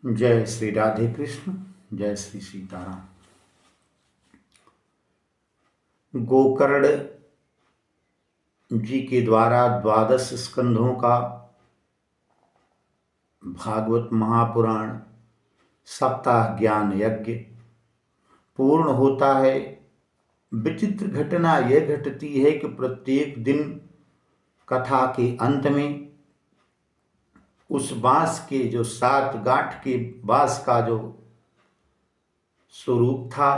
जय श्री राधे कृष्ण, जय श्री सीताराम। गोकर्ण जी के द्वारा 12 स्कंधों का भागवत महापुराण सप्ताह ज्ञान यज्ञ पूर्ण होता है। विचित्र घटना यह घटती है कि प्रत्येक दिन कथा के अंत में उस बांस के जो 7 गांठ के बांस का जो स्वरूप था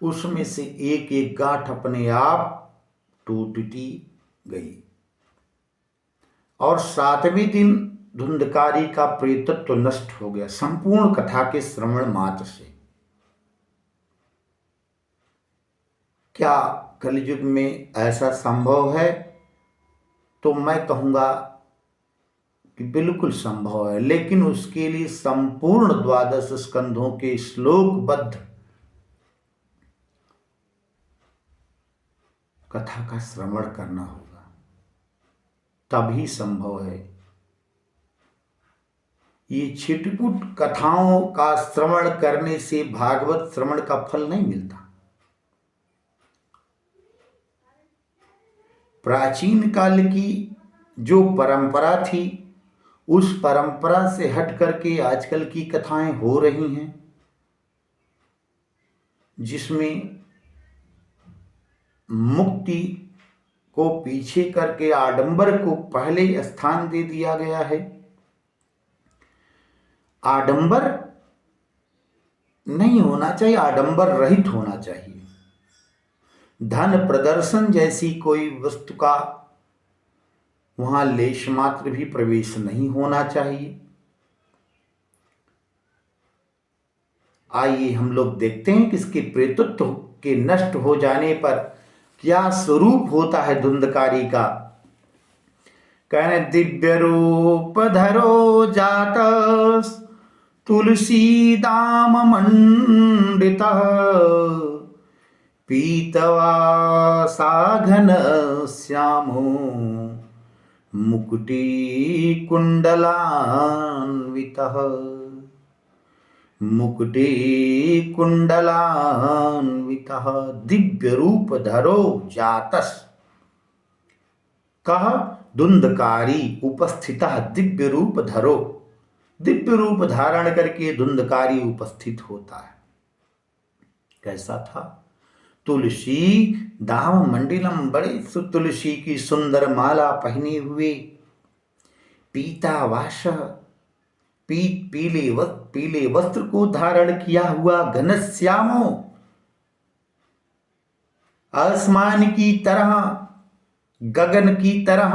उसमें से एक एक गांठ अपने आप टूटती गई और 7वें दिन धुंधकारी का प्रेतत्व नष्ट हो गया संपूर्ण कथा के श्रवण मात्र से। क्या कलयुग में ऐसा संभव है? तो मैं कहूंगा कि बिल्कुल संभव है, लेकिन उसके लिए संपूर्ण 12 स्कंधों के श्लोकबद्ध कथा का श्रवण करना होगा, तभी संभव है। ये छिटपुट कथाओं का श्रवण करने से भागवत श्रवण का फल नहीं मिलता। प्राचीन काल की जो परंपरा थी उस परंपरा से हट करके आजकल की कथाएं हो रही हैं, जिसमें मुक्ति को पीछे करके आडंबर को पहले स्थान दे दिया गया है। आडंबर नहीं होना चाहिए, आडंबर रहित होना चाहिए। धन प्रदर्शन जैसी कोई वस्तु का वहां लेश मात्र भी प्रवेश नहीं होना चाहिए। आइए हम लोग देखते हैं कि इसके प्रेतत्व के नष्ट हो जाने पर क्या स्वरूप होता है धुंधकारी का। कहने दिव्य रूप धरो जात तुलसी दाम मंडित पीतवा साघन श्यामो मुकुटी कुंडलान्वितः मुकुटी कुंडलान्वितः दिव्य रूप धरो जातस। कह धुंधकारी उपस्थितः दिव्य रूप धरो, दिव्य रूप धारण करके धुंधकारी उपस्थित होता है। कैसा था? तुलसी दाम मंडिलम, बड़े तुलसी की सुंदर माला पहने हुए, पीतावाश पीले वस्त्र को धारण किया हुआ, घनश्यामो आसमान की तरह गगन की तरह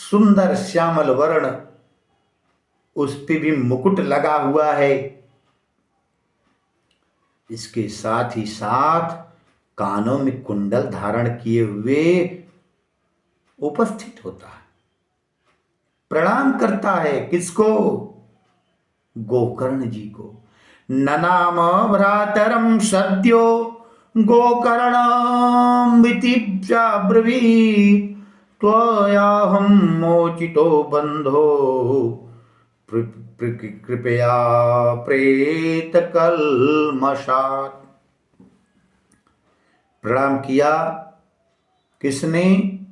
सुंदर श्यामल वर्ण, उस पे भी मुकुट लगा हुआ है। इसके साथ ही साथ कानों में कुंडल धारण किए हुए उपस्थित होता है, प्रणाम करता है। किसको? गोकर्ण जी को। ननाम भ्रातरम सद्यो गोकर्णमिति ब्रवीत् त्वयाहं मोचितो बंधो कृपया प्रेत कल्मषात्। प्रणाम किया किसने?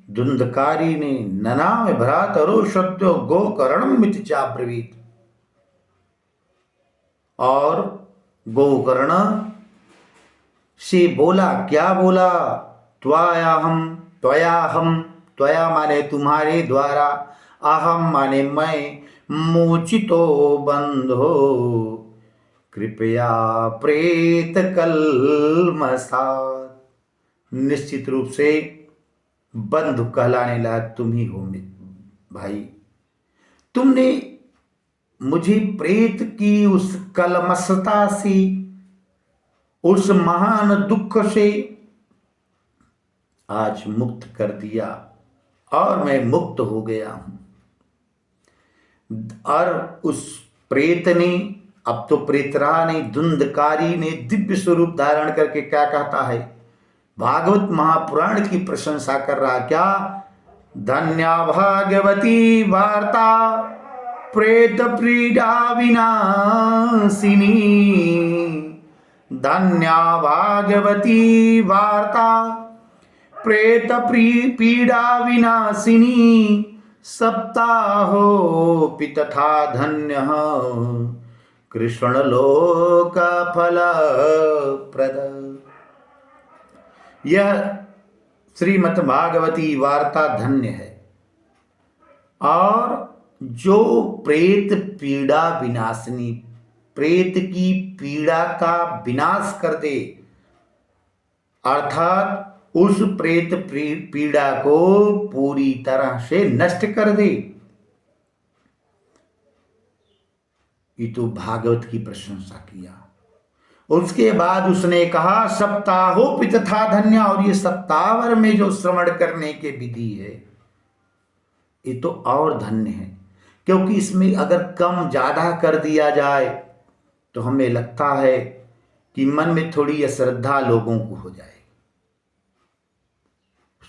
धुंधकारी ने। ननाम भ्रातरो सद्यो गोकर्णमिति ब्रवीत्, और गोकर्ण से बोला, क्या बोला? त्वयाहम, त्वयाहम, त्वया माने तुम्हारे द्वारा, अहम माने मैं, मोचितो बंधो कृपया प्रेत कल्मषात्। निश्चित रूप से बंधु कहलाने लायक तुम ही हो भाई। तुमने मुझे प्रेत की उस कलमशता से, उस महान दुख से आज मुक्त कर दिया और मैं मुक्त हो गया हूं। और उस प्रेत ने, अब तो प्रेत रहा नहीं, धुंधकारी ने दिव्य स्वरूप धारण करके क्या कहता है? भागवत महापुराण की प्रशंसा कर रहा। क्या? धन्या भाग्यवती वार्ता प्रेत पीड़ा विनाशिनी धन्या भागवती वार्ता प्रेत पीड़ा विनाशिनी सप्ताहोऽपि तथा धन्यः कृष्णलोक फलप्रद। यह श्रीमद् भागवती वार्ता धन्य है। और जो प्रेत पीड़ा विनाशिनी, प्रेत की पीड़ा का विनाश कर दे, अर्थात उस प्रेत पीड़ा को पूरी तरह से नष्ट कर दे, ये तो भागवत की प्रशंसा किया। उसके बाद उसने कहा सप्ताहोऽपि तथा धन्य, और ये सप्ताहभर में जो श्रवण करने के विधि है ये तो और धन्य है, क्योंकि इसमें अगर कम ज्यादा कर दिया जाए तो हमें लगता है कि मन में थोड़ी अश्रद्धा लोगों को हो जाए।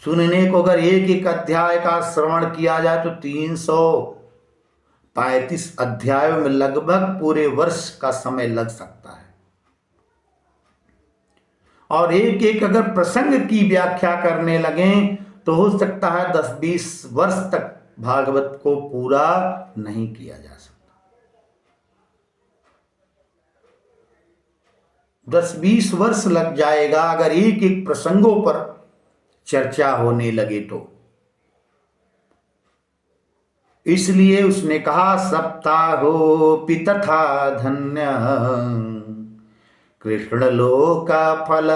सुनने को अगर एक एक अध्याय का श्रवण किया जाए तो 335 अध्यायों में लगभग पूरे वर्ष का समय लग सकता है। और एक एक अगर प्रसंग की व्याख्या करने लगें तो हो सकता है 10-20 वर्ष तक भागवत को पूरा नहीं किया जा सकता। 10-20 वर्ष लग जाएगा अगर एक एक प्रसंगों पर चर्चा होने लगे तो। इसलिए उसने कहा सप्ताहोऽपि तथा धन्य कृष्ण लोक फल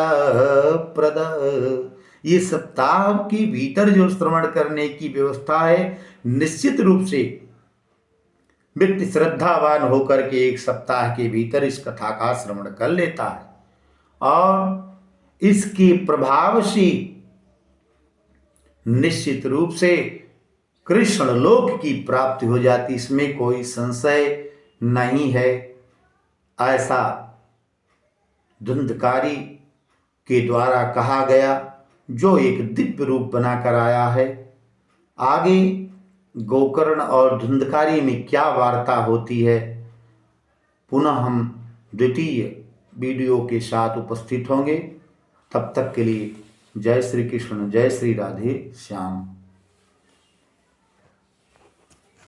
प्रद। ये सप्ताह के भीतर जो श्रवण करने की व्यवस्था है, निश्चित रूप से व्यक्ति श्रद्धावान होकर के एक सप्ताह के भीतर इस कथा का श्रवण कर लेता है और इसके प्रभाव से निश्चित रूप से कृष्ण लोक की प्राप्ति हो जाती, इसमें कोई संशय नहीं है। ऐसा धुंधकारी के द्वारा कहा गया, जो एक दिव्य रूप बनाकर आया है। आगे गोकर्ण और धुंधकारी में क्या वार्ता होती है, पुनः हम द्वितीय वीडियो के साथ उपस्थित होंगे। तब तक के लिए जय श्री कृष्ण, जय श्री राधे श्याम।